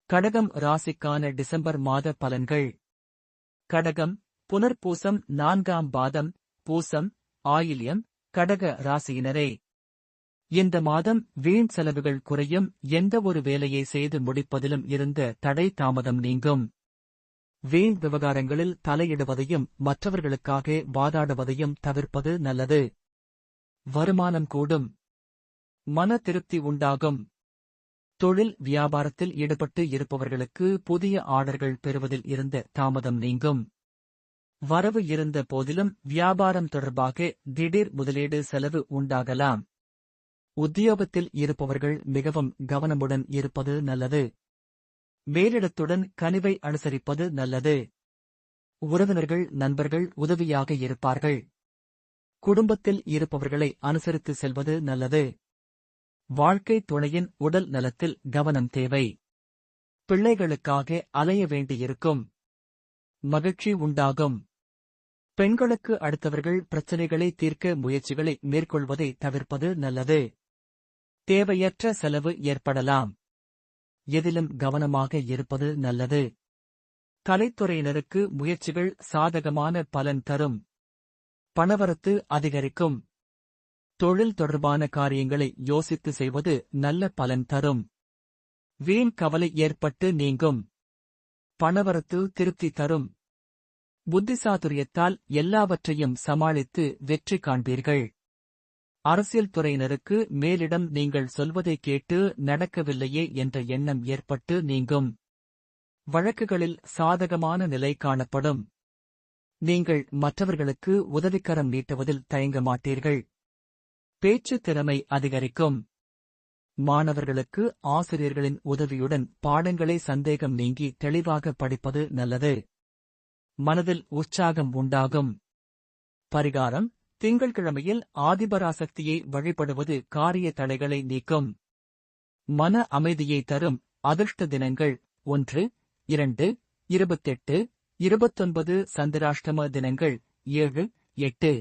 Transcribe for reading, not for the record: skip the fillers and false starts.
கடகம் ராசிக்கான டிசம்பர் மாத பலன்கள். கடகம், புனர்பூசம் 4ஆம் பாதம், பூசம், ஆயில்யம், கடக ராசியினரே. இந்த மாதம் வீண் செலவுகள் குறையும். எந்த ஒரு வேலையை செய்து முடிப்பதிலும் இருந்த தடை தாமதம் நீங்கும். வீண் விவகாரங்களில் தலையிடுவதையும் மற்றவர்களுக்காக வாதாடுவதையும் தவிர்ப்பது நல்லது. வருமானம் கூடும். மன திருப்தி உண்டாகும். தொழில் வியாபாரத்தில் ஈடுபட்டு இருப்பவர்களுக்கு புதிய ஆர்டர்கள் பெறுவதில் இருந்த தாமதம் நீங்கும். வரவு இருந்த போதிலும் வியாபாரம் தொடர்பாக திடீர் முதலீடு செலவு உண்டாகலாம். உத்தியோகத்தில் இருப்பவர்கள் மிகவும் கவனமுடன் இருப்பது நல்லது. மேலிடத்துடன் கனிவை அனுசரிப்பது நல்லது. உறவினர்கள் நண்பர்கள் உதவியாக இருப்பார்கள். குடும்பத்தில் இருப்பவர்களை அனுசரித்து செல்வது நல்லது. வாழ்க்கை துணையின் உடல் நலத்தில் கவனம் தேவை. பிள்ளைகளுக்காக அலைய வேண்டியிருக்கும். மகிழ்ச்சி உண்டாகும். பெண்களுக்கு அடுத்தவர்கள் பிரச்சனைகளை தீர்க்க முயற்சிகளை மேற்கொள்வதை தவிர்ப்பது நல்லது. தேவையற்ற செலவு ஏற்படலாம். எதிலும் கவனமாக இருப்பது நல்லது. கலைத்துறையினருக்கு முயற்சிகள் சாதகமான பலன் தரும். பணவரத்து அதிகரிக்கும். தொழில் தொடர்பான காரியங்களை யோசித்து செய்வது நல்ல பலன் தரும். வீண் கவலை ஏற்பட்டு நீங்கும். பணவரத்து திருப்தி தரும். புத்திசாதுரியத்தால் எல்லாவற்றையும் சமாளித்து வெற்றி காண்பீர்கள். அரசியல் துறையினருக்கு மேலிடம் நீங்கள் சொல்வதை கேட்டு நடக்கவில்லையே என்ற எண்ணம் ஏற்பட்டு நீங்கும். வழக்குகளில் சாதகமான நிலை காணப்படும். நீங்கள் மற்றவர்களுக்கு உதவிக்கரம் நீட்டுவதில் தயங்க மாட்டீர்கள். பேச்சு திறமை அதிகரிக்கும். மாணவர்களுக்கு ஆசிரியர்களின் உதவியுடன் பாடங்களை சந்தேகம் நீங்கி தெளிவாக படிப்பது நல்லது. மனதில் உற்சாகம் உண்டாகும். பரிகாரம்: திங்கட்கிழமையில் ஆதிபராசக்தியை வழிபடுவது காரிய தடைகளை நீக்கும். மன அமைதியை தரும். அதிர்ஷ்ட தினங்கள் 1, 2, 28, 29. சந்திராஷ்டம தினங்கள் 7, 8.